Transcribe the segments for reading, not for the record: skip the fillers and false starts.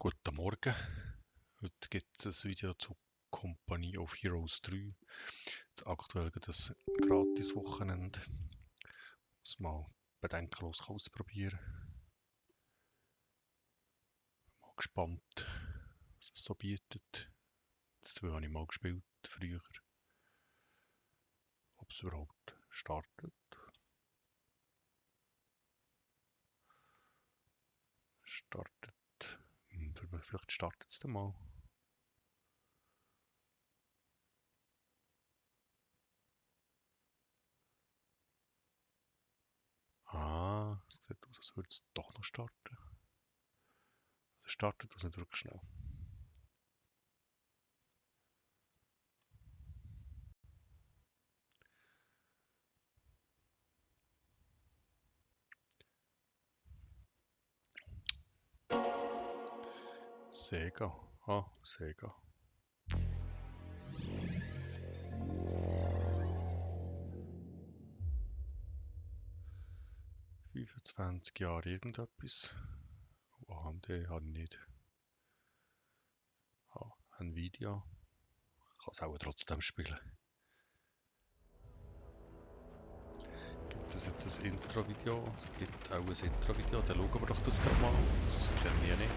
Guten Morgen. Heute gibt es ein Video zu Company of Heroes 3. Das aktuell das Gratis-Wochenende. Das mal bedenkenlos ausprobieren. Mal gespannt, was es so bietet. Das 2 habe ich mal gespielt, früher. Ob es überhaupt startet. Vielleicht startet es dann mal. Es sieht aus, als würde es doch noch starten. Es startet das nicht wirklich schnell. Sega. Sega. «25 Jahre irgendetwas». AMD habe ich nicht. Nvidia. Ich kann es auch trotzdem spielen. Gibt es jetzt ein Intro-Video? Es gibt auch ein Intro-Video. Dann schauen wir doch das gerade mal. Das kennen wir nicht.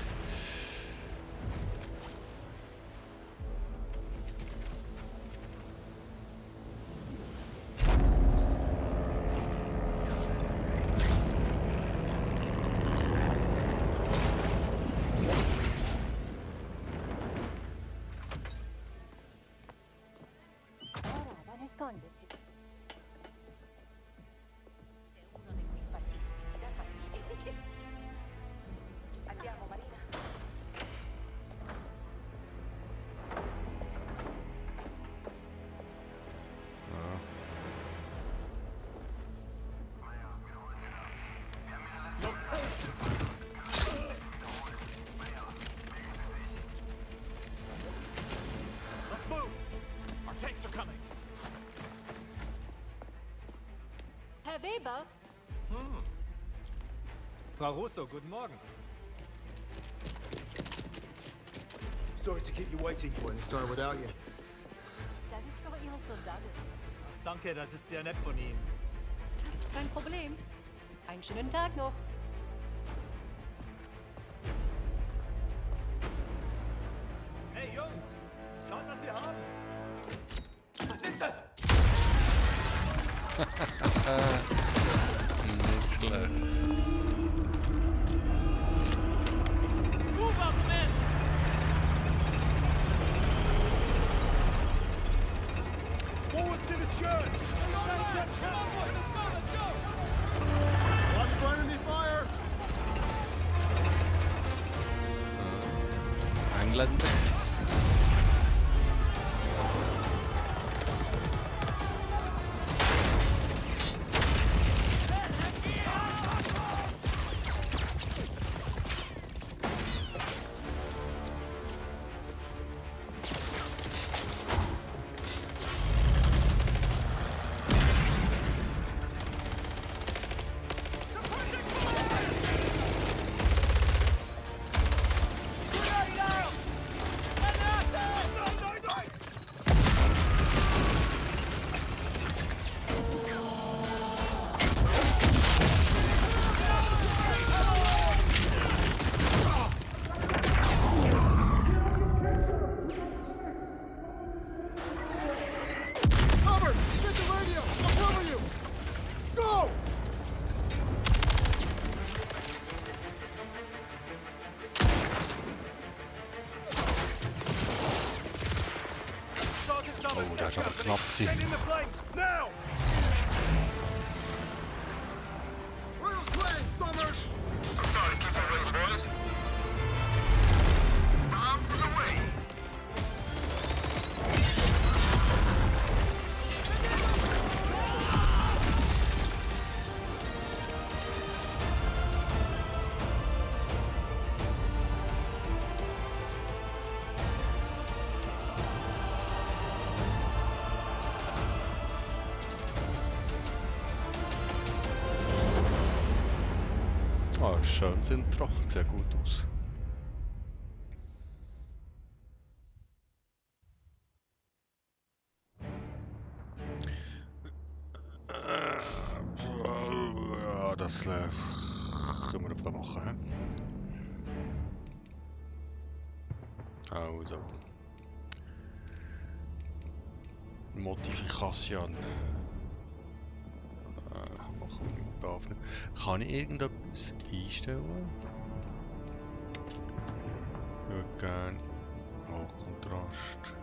Herr Weber? Frau Russo, guten Morgen. Sorry to keep you waiting. Wouldn't start without you. Das ist für Ihre Soldaten. Ach, danke, das ist sehr nett von Ihnen. Kein Problem. Einen schönen Tag noch. Hey Jungs, schaut, was wir haben. Was ist das? Nicht schlecht. Forward to the church! Watch for enemy fire! Engländer. Cover! Get the radio! I'll cover you! Go! Sergeant Summers, Oh, der ist aber knapp gewesen. get in the flanks, now! Royals play, Summers! Sorry, keep it real, boys. Bombs away. Schönes Intro. Sieht gut aus. das können wir etwa machen. He? Also. Modifikation. Machen wir mit Aufnehmen. Kann ich irgendetwas einstellen? Ich würde gerne auch Kontrast.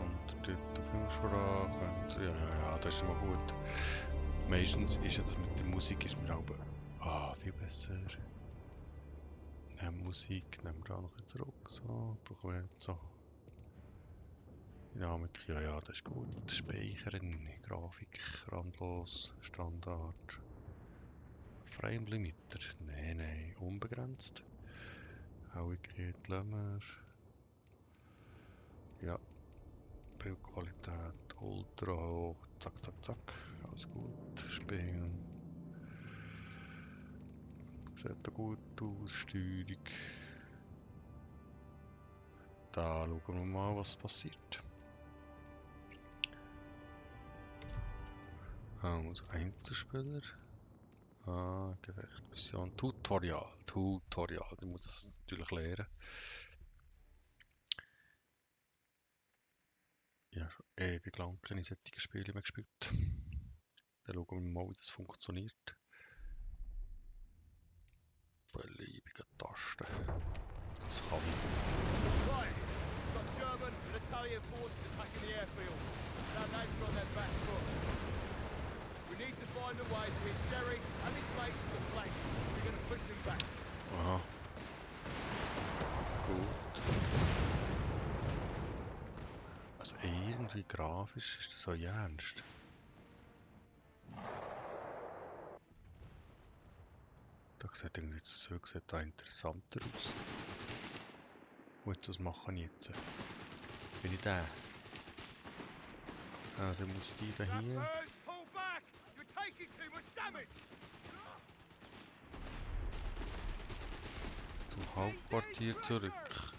Untertitel Filmsprache. Ja, das ist immer gut. Meistens ist ja das mit der Musik ist mir auch viel besser. Musik nehmen wir auch noch zurück. So, brauchen wir jetzt so. Dynamik, ja, das ist gut. Speichern, Grafik, randlos, Standard. Frame Limiter, nein, unbegrenzt. Helligkeit lassen wir. Ja. Bildqualität ultra hoch, zack, zack, zack. Alles gut. Spielen. Sieht da gut aus, Steuerung. Da schauen wir mal, was passiert. Also Einzelspieler. Gefecht, Mission, Tutorial. Ich muss es natürlich lernen. Ja, schon ewig lang keine solchen Spiele mehr gespielt. Dann schauen wir mal, wie das funktioniert. Beliebige Tasten. Das kann ich. Right. We've got German and Italian forces attacking the airfield. Our names are on their back foot. We need to find a way to hit Jerry and his mates to the flank. We're going to push them back. Aha. Gut. Also irgendwie grafisch ist das so ernst. Da sieht irgendwie das Zeug sieht da interessanter aus. Was machen jetzt? Bin ich da? Also muss die da hier Sappers, pull back! You're taking too much damage! zum Hauptquartier zurück.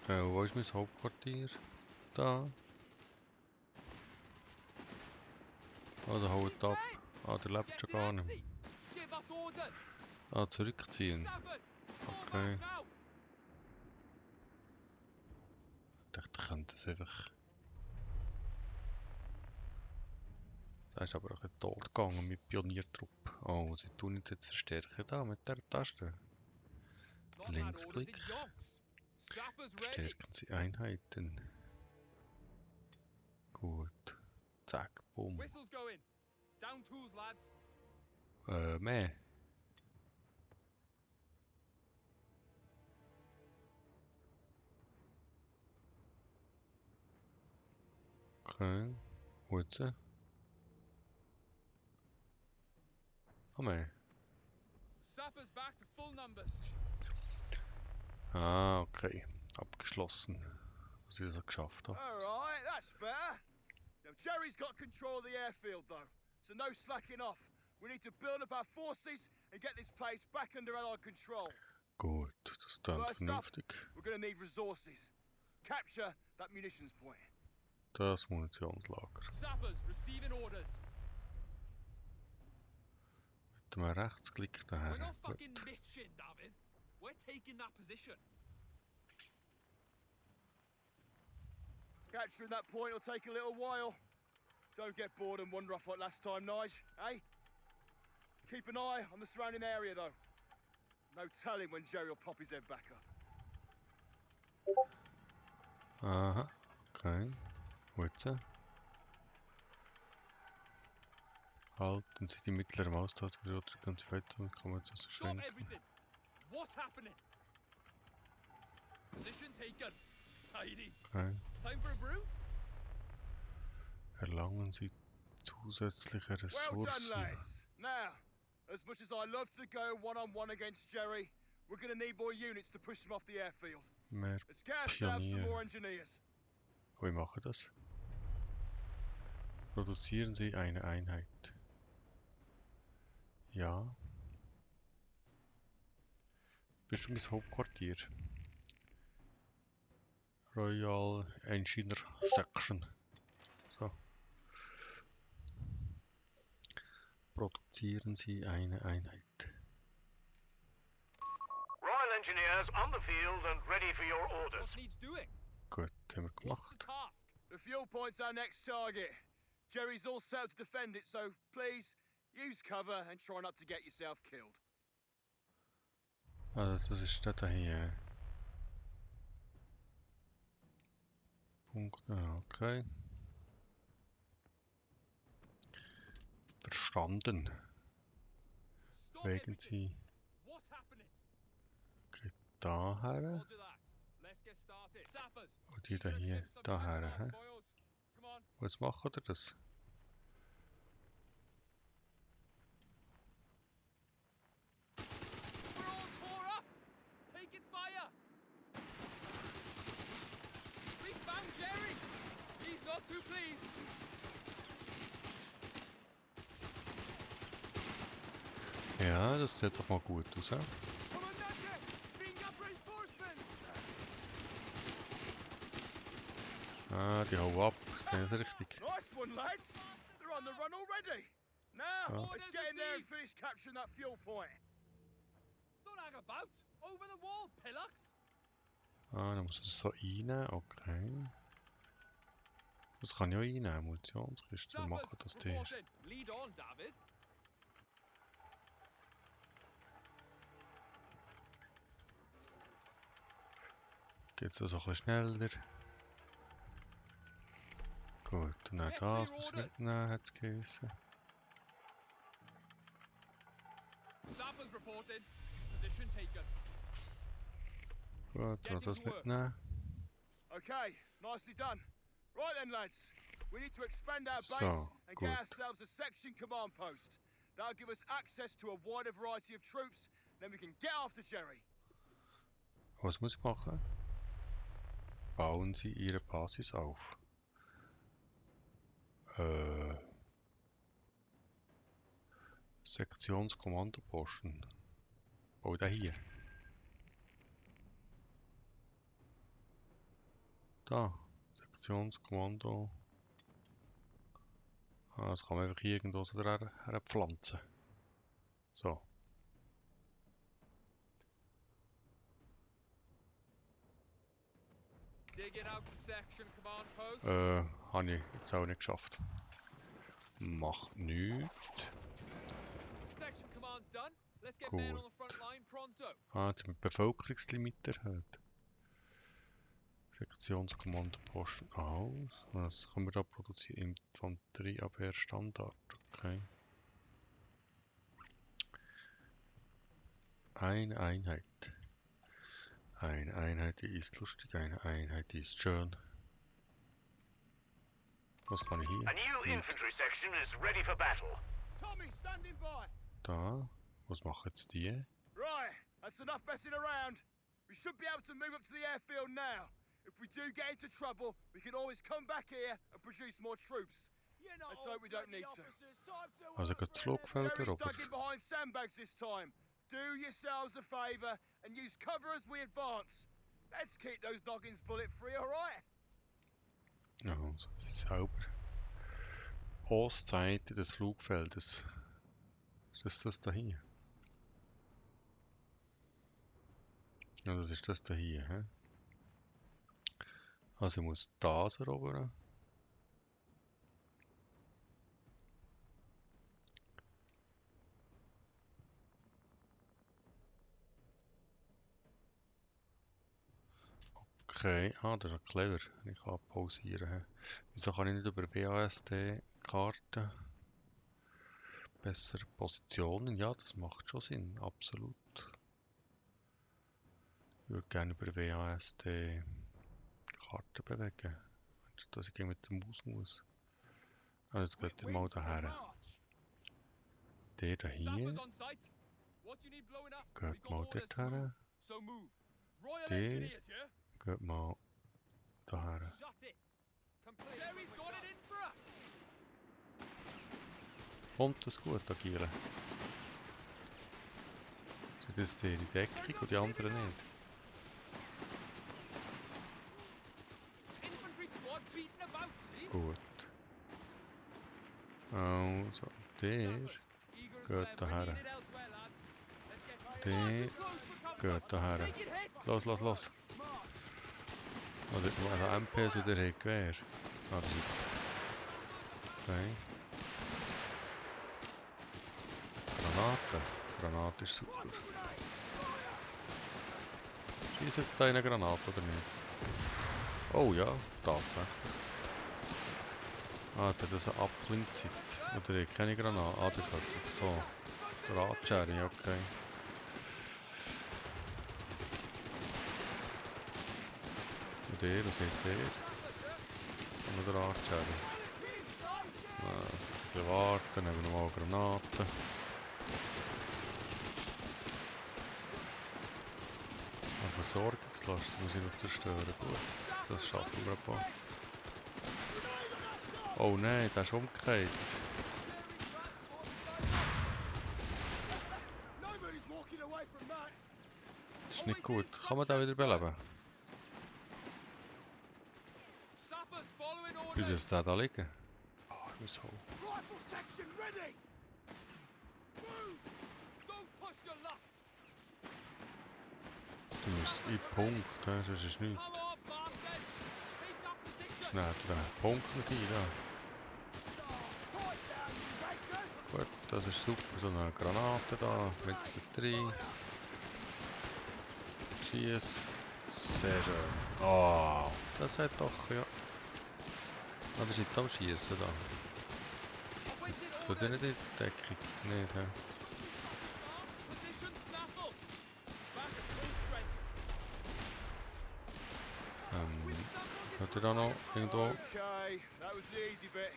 Wo ist mein Hauptquartier? Da. Also haut ab. Der lebt schon gar nicht mehr. Zurückziehen. Okay. Ich dachte, ich könnte das einfach... Da ist aber auch ein Tor gegangen mit Pioniertruppe. Oh, sie tun nicht jetzt verstärken da mit der Taste. Linksklick. Verstärken Sie Einheiten. Gut. Zack, bumm. Mehr. Okay. Wo jetzt? Mehr. Okay. Abgeschlossen. Was ich so geschafft habe. Alright, that's better. Now, Jerry's got control of the airfield, though, so no slacking off. We need to build up our forces and get this place back under Allied control. Gut, das klingt vernünftig. We're gonna need resources. Capture that munitions point. Das Munitionslager. Sappers receiving orders. Mit dem Rechtsklick We're daher. not fucking Gut. bitching, David. We're taking that position. Capturing that point will take a little while. Don't get bored and wander off like last time, Nige, eh? Keep an eye on the surrounding area, though. No telling when Jerry will pop his head back up. Aha, okay. Wo jetzt? Halten Sie die mittlere Maustaste oder drücken Sie weiter und kann man das Stop beschränken. everything! What's happening? Position taken. Tidy. Okay. Time for a brew? Erlangen Sie zusätzliche Well done, Ressourcen. lads. Now, as much as I love to go one-on-one against Jerry, we're gonna need more units to push him off the airfield. Mehr Let's get ourselves some Pionier. more engineers. Wie mache das? Produzieren Sie eine Einheit. Ja. Bist du mein Hauptquartier? Royal Engineer Section. So. Produzieren Sie eine Einheit. Royal Engineers on the field and ready for your orders. What needs doing? Gut, haben wir What's the gemacht. task? The fuel point's our next target. Jerry's all set up to defend it, so please use cover and try not to get yourself killed. Also das ist der hier. Punkt, okay. Verstanden. Stop Wegen everything. Sie What's happening? daher Roger that. Let's get started. Sappers. und die da hier daher. Hä? Come on. Was machen wir das? We're all tore up. Taking fire. We found Jerry. He's not too pleased. Ja, das sieht doch mal gut aus. Hä? Comandante, bring up reinforcements. Ah, die hauen ab. Das ist richtig. Nice one, lads. They're on the run already. Now, Oh. let's get in there and finish capturing that fuel point. Don't hang about. Over the wall, pillocks. Ah, dann muss man es so reinnehmen. Okay. Das kann ich auch reinnehmen. Munitionskiste. Wir machen das zuerst. reporting. Lead on, David. Geht's also ein bisschen schneller. Gut, und dann das muss ich mitnehmen, hat es geheißen. Sappers reporting. Position taken. Gut, noch das mitnehmen. Okay, nicely done. Right then, lads. We need to expand our base So, and good. get ourselves a section command post. That'll give us access to a wider variety of troops. Then we can get after Jerry. Was muss ich machen? Bauen Sie Ihre Basis auf. Sektionskommandoposten. Oh, da hier. Da. Sektionskommando. Ah, das kann man einfach irgendwo so herpflanzen. So. Digging out the section command post. Habe ich jetzt auch nicht geschafft. Macht nichts. Section command's done. Let's get men on the front line pronto. Ah, jetzt haben wir die Bevölkerungslimit erhöht. Sektionskommandoposten aus. Was können wir da produzieren? Infanterieabwehr Standard. Okay. Eine Einheit. Eine Einheit, die ist lustig. Eine Einheit, die ist schön. Was kann ich hier? A new Gut. infantry section is ready for battle. Tommy, standing by. Da. Was machen jetzt die? Right, that's enough messing around. We should be able to move up to the airfield now. If we do get into trouble, we can always come back here and produce more troops. Let's hope we don't need to. Also geht das Flugfeld Jerry's darüber. dug in behind sandbags this time. Do yourselves a favour and use cover as we advance. Let's keep those noggins bullet-free, alright? Also, das ist sauber. Ostseite des Flugfeldes. Ist das da hier? Ja, das ist das da hier. He? Also ich muss das erobern. Okay, das ist clever. Ich kann pausieren. He? Wieso kann ich nicht über WASD-Karten besser Positionen? Ja, das macht schon Sinn, absolut. Ich würde gerne über WASD Karte bewegen. Dass ich mit der Maus muss. Also jetzt geht ihr mal daher. Der da hier Sappers on site. What you need blowing up? geht We got mal orders dort to move. her. So move. Royal Der Engineers here. geht mal daher. Shut it. Complete. Jerry's got it in for us. Kommt das gut agieren? So, das ist die Deckung und die anderen nicht. Infantry squad beaten about, see? Gut. Also, der Geht daher. Die geht daher. Los, los, los. Also MPs oder Gewehr. Ah, das ist... Okay. Granate. Granate ist super. Schießt jetzt da eine Granate oder nicht? Oh ja, tatsächlich. Ah, jetzt hat das eine Abklingzeit. Oder ich keine Granate. Ah, das hat jetzt so. Drahtschere, okay. Und der, was seht ihr? Und eine Drahtschere. Ein bisschen warten, dann haben wir nochmal Granaten. Eine Versorgungslast muss ich noch zerstören. Gut, das schaffen wir ein paar. Oh nein, der ist umgekehrt. Das ist nicht gut. Kann man den wieder beleben? Wie ist der da liegen? Ah, ich muss hoch. Rifle section ready! Move! Don't push your luck! Du musst in Punkt, das ist nichts. Come on, bastard! Keep up position! Schnell, den Punkt nicht ein, da. Point down, you bakers! Gut, das ist super. So eine Granate da, mit drin. Schieß. Sehr schön. Oh, das hat doch, ja. Ah, das ist nicht am Schießen da. Das tut ja nicht in die Deckung. Nicht, hä? Position snaffle! Back at full strength! Hat er da noch irgendwo... Okay, that was the easy bit.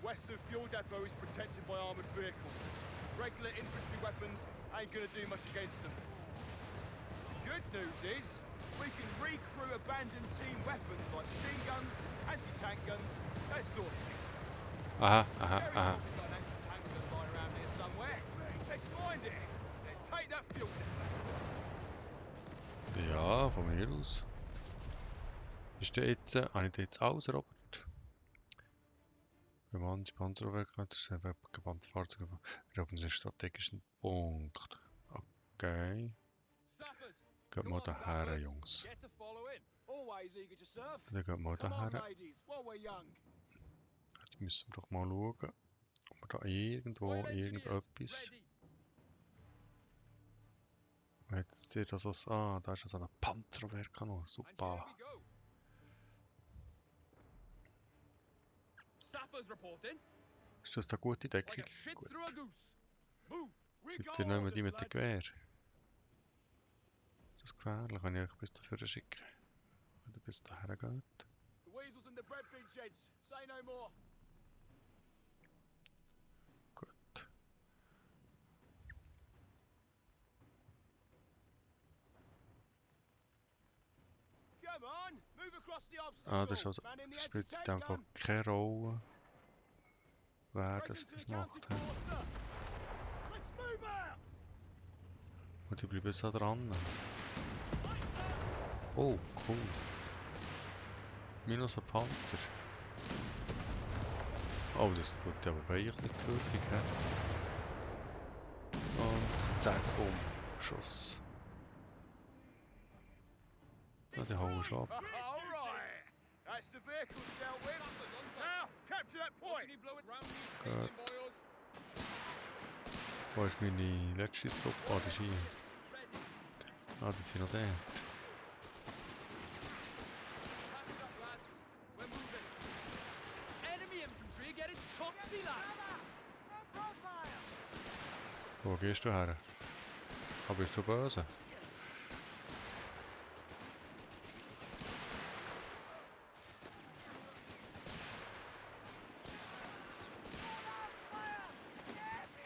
The western fuel depot is protected by armored vehicles. Regular infantry weapons ain't gonna do much against them. Good news is, we can recrew abandoned team weapons like machine guns, anti-tank guns, that sort of thing. Aha, aha, Very aha. probably got an anti-tank gun lying around here somewhere. Let's find it. Then take that fuel depot. Ja, von mir aus. Ist der jetzt... habe ich den jetzt alles, Robert? Bemannt, Panzerwerk, das ist ein webgebanntes Fahrzeug. Wir haben einen strategischen Punkt. Okay. Sappers, Geht mal daher, Jungs. get to follow in. Always eager to serve. Dann geht mal Come on, daher. ladies, while we're young. Jetzt müssen wir doch mal schauen, ob wir da irgendwo Rail engineers, irgendetwas... ready. Jetzt seht ihr das... Ah, da ist so ein Panzerwerk noch. And Super. here we go. Sappers reporting. Ist das eine gute Like Deckung? a shit Gut. through a goose. Move. Seid ihr nicht mehr die mit dem Gewehr? Das ist gefährlich, wenn ich euch bis dafür schicke. Oder bis daher geht. The weasels and the bread bin, gents. Say no more. Gut. Come on, move across the obstacle. Ah, das ist also... Man in the Das spielt in anti-tank dem Fall gun. keine Rolle, wer das Presence macht. accounted He. for, sir. Let's move out. Und ich bleibe jetzt da dran. Lights out. Oh, cool. Minus ein Panzer. Oh, das tut ja aber weich nicht Wirkung, hä? Und zack, bumm, Schuss. Ja, die hauen schon ab. All right. That's the vehicles dealt with. Now, capture that point. Gut. Wo ist meine letzte Truppe? Ah, die ist hier. Ah, die sind noch da. Wo gehst du her? Aber bist du böse?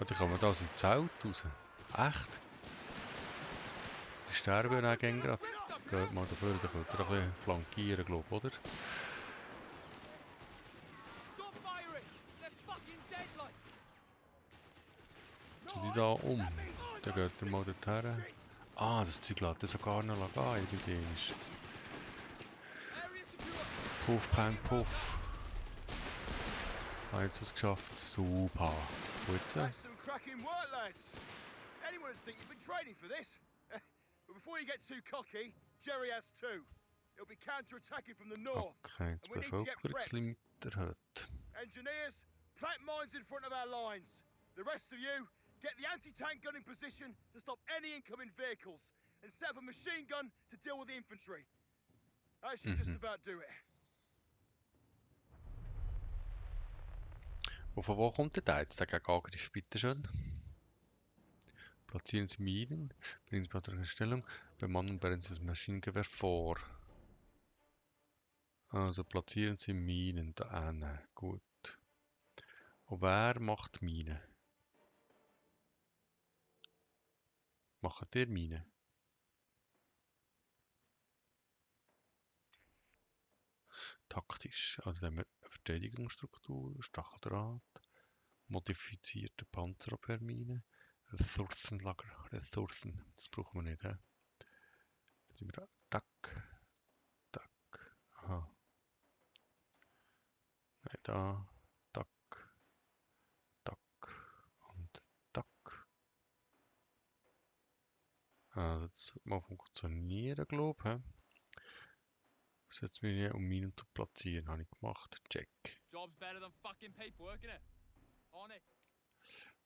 Oder kann man da aus dem Zelt raus? Echt? Die sterben ja dann gerade. Geht mal dafür, dann könnt ihr ein bisschen flankieren, glaube ich, oder? Sind die da um? Dann geht ihr mal dorthin. Ah, das Zeug lässt das sogar noch gehen, irgendwie. Puff, Pang, Puff. Ah, jetzt es geschafft. Super. Gut. That's some cracking Impressive work, lads. Anyone would think you've been training for this. But before you get too cocky, Jerry has two. He'll be counter-attacking from the north. Okay, das And we need to get prepped. Bevölkerungslimit erhöht. Engineers, plant mines in front of our lines. The rest of you, get the anti-tank gun in position to stop any incoming vehicles, and set up a machine gun to deal with the infantry. That should just about do it. Und von wo kommt der jetzt, der Gegenangriff? Bitteschön. Platzieren Sie Minen, bringen Sie Material in Stellung, bemannen und bereiten Sie das Maschinengewehr vor. Also platzieren Sie Minen da hinten. Gut. Und wer macht Minen? Macht ihr Minen? Taktisch. Also haben wir eine Verteidigungsstruktur, Stacheldraht, modifizierte Panzerabwehrmine, Ressourcenlager, Ressourcen. Das brauchen wir nicht, hä? Dann sind wir da. Tack. Tack. Aha. Nein, da. Tack. Tack. Und tack. Also das wird mal funktionieren, glaube ich. Setzt mich hier, um Minen zu platzieren. Habe ich gemacht. Check. Job's better than fucking paperwork, innit? On it.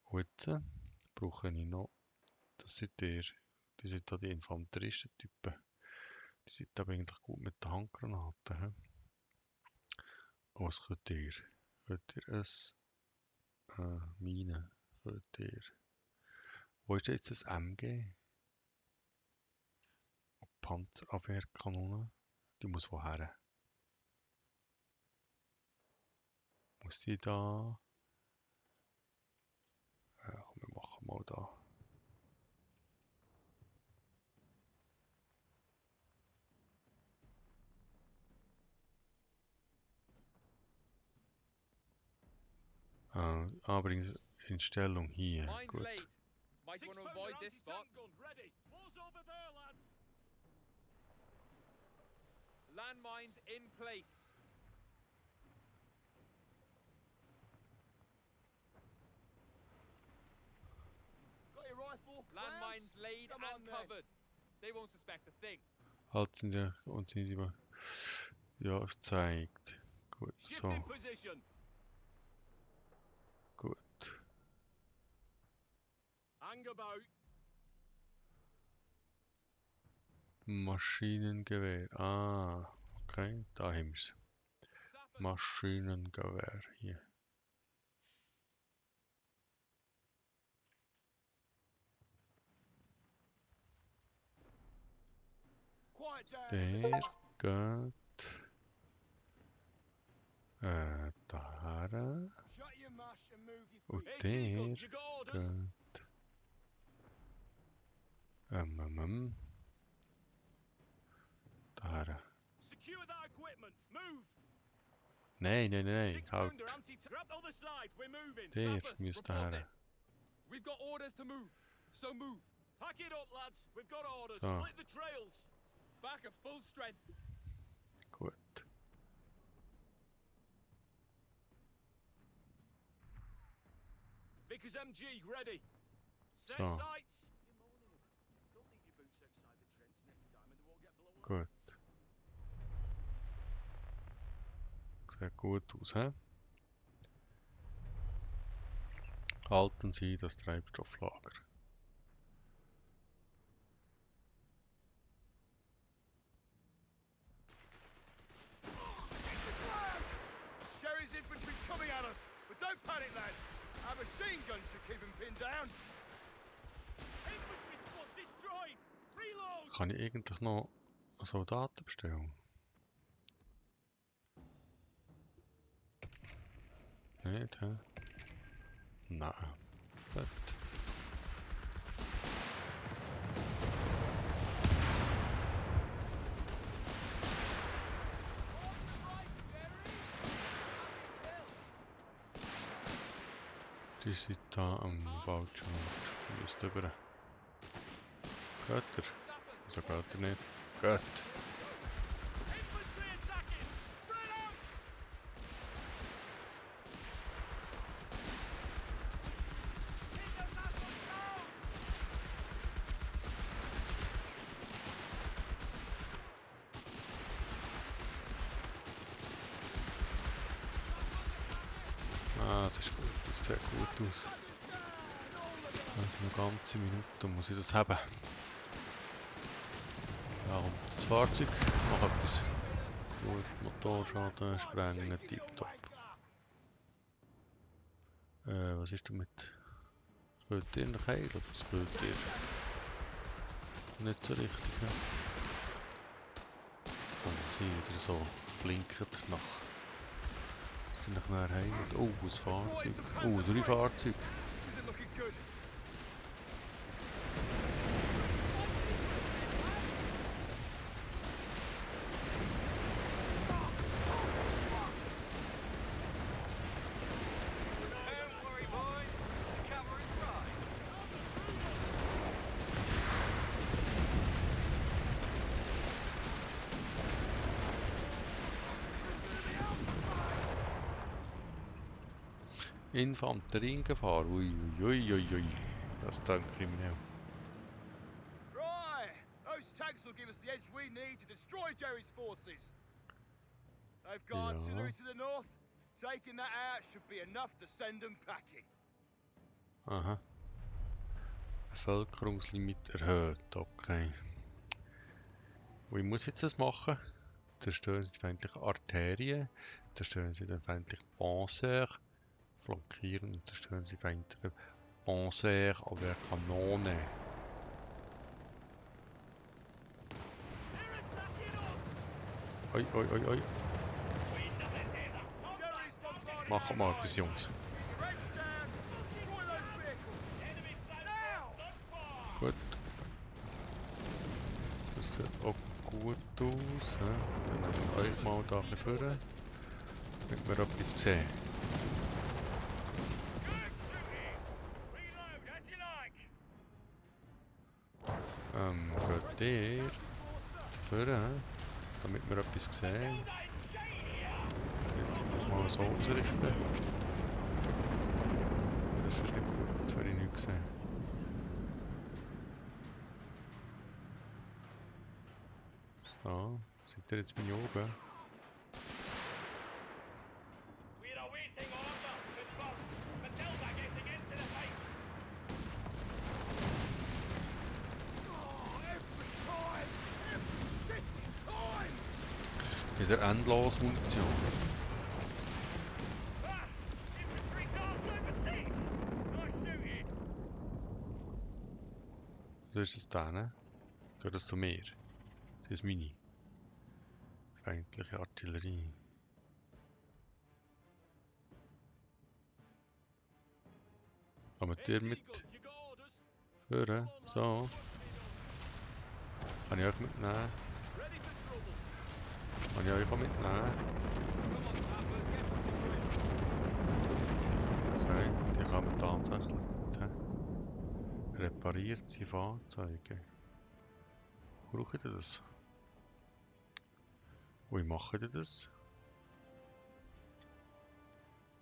Und jetzt brauche ich noch. Das sind die sind da die Infanteristentypen. Die sind aber eigentlich gut mit den Handgranaten. He? Und was könnt ihr? Könnt ihr es? Minen. Könnt ihr? Wo ist jetzt das MG? Panzerabwehrkanone. Die muss woher? Muss die da? Ja, komm, wir machen mal da. Bringen Sie in Stellung hier. Mine's Gut. laid. Might want to avoid this spot. gun ready. What's over there, lads? Landmines in place. Got your rifle? Landmines Rounds? laid Come on, and then. covered. They won't suspect a thing. Halten Sie und sehen Sie mal. Ja, es zeigt. Gut, so. Position. Gut. Hang about. Maschinengewehr. Ah, okay, da haben wir es. Maschinengewehr hier. Quiet down. Der geht daher Shut your mash and move your und feet. der You got orders? geht daher. Secure that equipment. Move. Nein, Six halt. pounder anti. Grab the other side. We're moving. Der Sappers, müsste report her. it. We've got orders to move. So move. Pack it up, lads. We've got orders. So. Split the trails. Back at full strength. Gut. Vickers MG ready. Set So. sights. Don't leave your boots outside the trench next time and they won't get blown up. Gut. Sieht gut aus, hä? Halten Sie das Treibstofflager. Jerry's infantry's coming at us, but don't panic, lads. Our machine guns should keep them pinned down. Infantry squad destroyed. Reload. Kann ich eigentlich noch Soldaten bestellen? Nicht, hä? Nein. Gut. Die sind da am falschen Ort. Müsst über. Geht er? Also geht er nicht. Geht. Infantry attacking. Spread out. Hit them, lads. aus. Also eine ganze Minute muss ich das haben. Ja, und das Fahrzeug macht etwas. Gut, Motorschaden, Sprengen, tipptopp. Was ist damit? Könnt ihr noch heilen oder was könnt ihr? Nicht so richtig, ja. Kann sein, wieder so. Es blinkt nach. Sind noch näher heim. Oh, ein Fahrzeug. Oh, 3 Fahrzeuge. Isn't looking good. Don't worry, boys. The cover is right. Infanteriegefahr. Ui, ui, ui, ui. Das klingt kriminell. Right. Those tanks will give us the edge we need to destroy Jerry's forces. They've got Ja. artillery to the north. Taking that out should be enough to send them packing. Aha. Bevölkerungslimit erhöht. Okay. Wie muss ich jetzt das machen? Zerstören Sie die feindliche Arterien. Zerstören Sie den feindlichen Panzer. Flankieren und zerstören Sie feindliche Panzer aber Kanone. Oi, oi, oi, oi. Jerry's bombarding. Machen wir etwas, Jungs. Keep your heads down. Destroy those vehicles. Now! Gut. Das sieht auch gut aus. Ja. Dann nehmen wir euch mal da ein bisschen vor, damit wir etwas sehen. Reload as you like. Geht ihr vor, damit wir etwas sehen. Das mal so ausrichten. Das ist nicht gut, wenn ich nichts sehe. So, seid ihr jetzt bei mir oben? We are awaiting order. Confirmed. Matilda getting into the fight. Oh, every time! Every shitty time! Wieder endlos Munition. Ah! Infantry guards overseas. Nice shooting. So ist es da, ne? Gehört das zu mir? Das ist meine. Feindliche Artillerie. Kommt ihr mit? Führen? So. Kann ich euch mitnehmen? Ready for trouble. Kann ich euch auch mitnehmen? Okay, die kommen tatsächlich mit. Hä? Repariert sie Fahrzeuge. Brauche ich das? Wie mache ich das?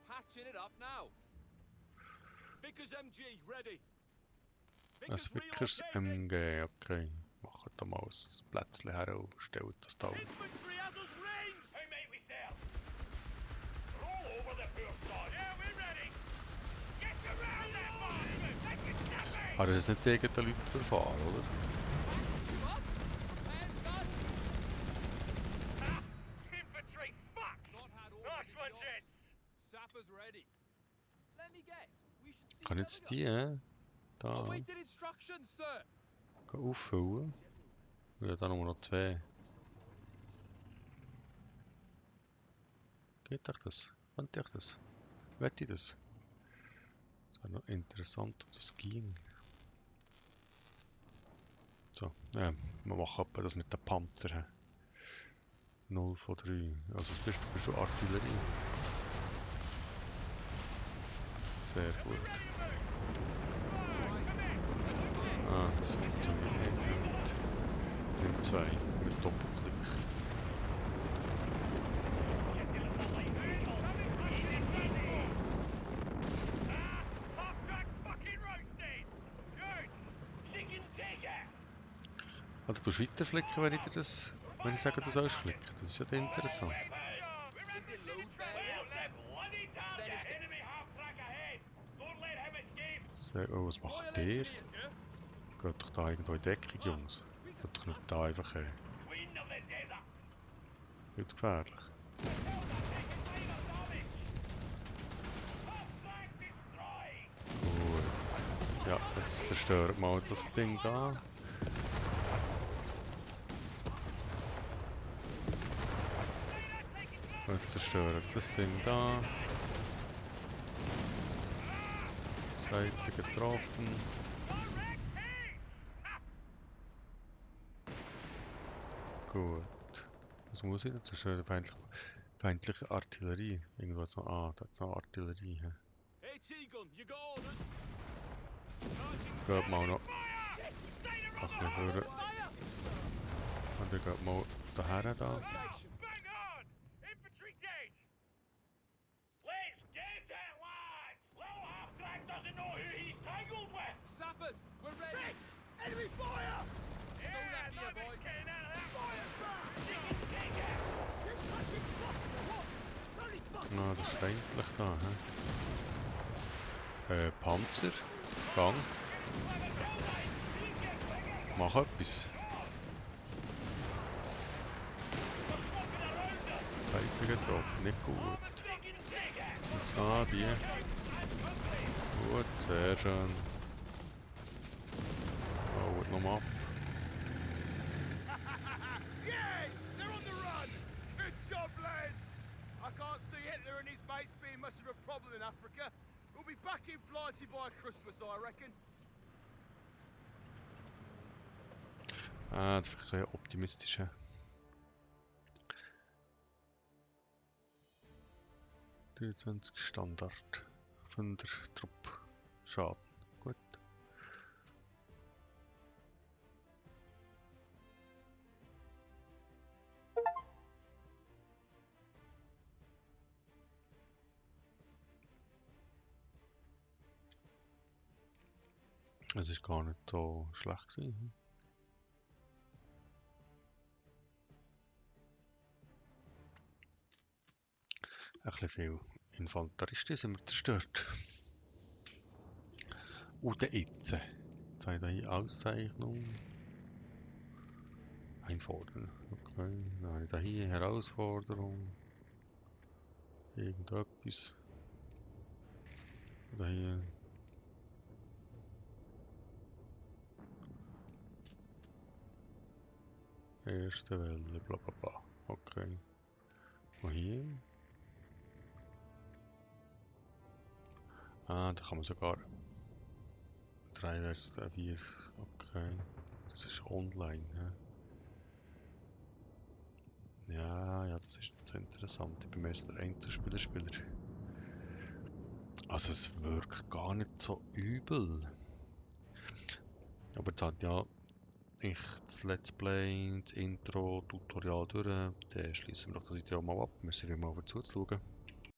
Patching it up now. Vickers MG, ready. Ein Vickers MG, okay. Macht da mal ein Plätzchen her und stellt das da auf. Infantry has us ranged! How may we serve? Roll over the poor sod. Yeah, we're ready. Get around that bastard. Take it snappy. Aber das ist nicht gegen die Leute verfahren, oder? What? Hands up! Ah, infantry, fuck. Not had all Nice the one, shots. gents. Sappers ready. Let me guess. We should see Kann jetzt Helga. die, da, Awaited instructions, sir. auffüllen? Ja, da nur noch 2. Geht euch das? Könnt ihr das? Wette ich das? Das wäre noch interessant, ob das ging. So, wir machen etwa das mit den Panzern. 0 von 3. Also du bist schon Artillerie. Sehr gut. Ah, das funktioniert nicht. Nimm 2 mit Doppelklick. Ah, half-track fucking roasted. Good. Chicken digger. Ah, du tust weiterflicken, wenn ich sage, du sollst flicken. Das ist ja dann interessant. Is it load bearing? Where's the bloody target? Enemy half-track ahead. Don't let Oh, was macht Royal der? Engineers, yeah? Geht doch da irgendwo in Deckung, Jungs. Geht doch nicht da einfach hin. Queen of the desert. Wird gefährlich. Tell the biggest favours of it. Top flag destroyed. Gut. Ja, jetzt zerstört mal das Ding da. Jetzt zerstört das Ding da. Seite getroffen. Gut. Was muss ich jetzt zerstören? Feindliche Artillerie. Irgendwo so. Ah, da ist noch Artillerie. He. Hey, T-Gun, you got orders? Geht mal noch. Ein bisschen vorne. Und dann geht mal daher da. Bang on! Infantry dead! Let's get it, lads! Little half-track doesn't know who he's tangled with! Sappers, we're ready. Enemy fire! Stall that gear, boy. Getting out of that fire! Take it, take it! You're touching fuck! What? It's only fuck! Na, das ist feindlich da. He. Panzer. Gang. Mach etwas. Seite getroffen, nicht gut. Jetzt da, die. Gut, sehr schön. Oh, nochmal ab. Yes! They're on the run! Good job, lads! I can't see Hitler and his mates being much of a problem in Africa. We'll be back in Blighty by Christmas, I reckon. Ah, das ist ein optimistisch. He. 23 Standard von der Truppe. Schaden. Gut. Es ist gar nicht so schlecht gewesen. Ein bisschen viel Infanteristen sind wir zerstört. Und der jetzt. Jetzt habe ich da hier Auszeichnung. Einfordern. Okay. Dann habe ich da hier Herausforderung. Irgendetwas. Da hier. Erste Welle, bla bla bla. Okay. Und hier. Ah, da kann man sogar 3 versus 4. Okay. Das ist online. He? Ja, das ist nicht so interessant. Ich bin erst der Einzelspieler. Also es wirkt gar nicht so übel. Aber jetzt hat ja ich das Let's Play, das Intro, Tutorial durch. Dann schließen wir doch das Video mal ab. Merci vielmals für zuzuschauen.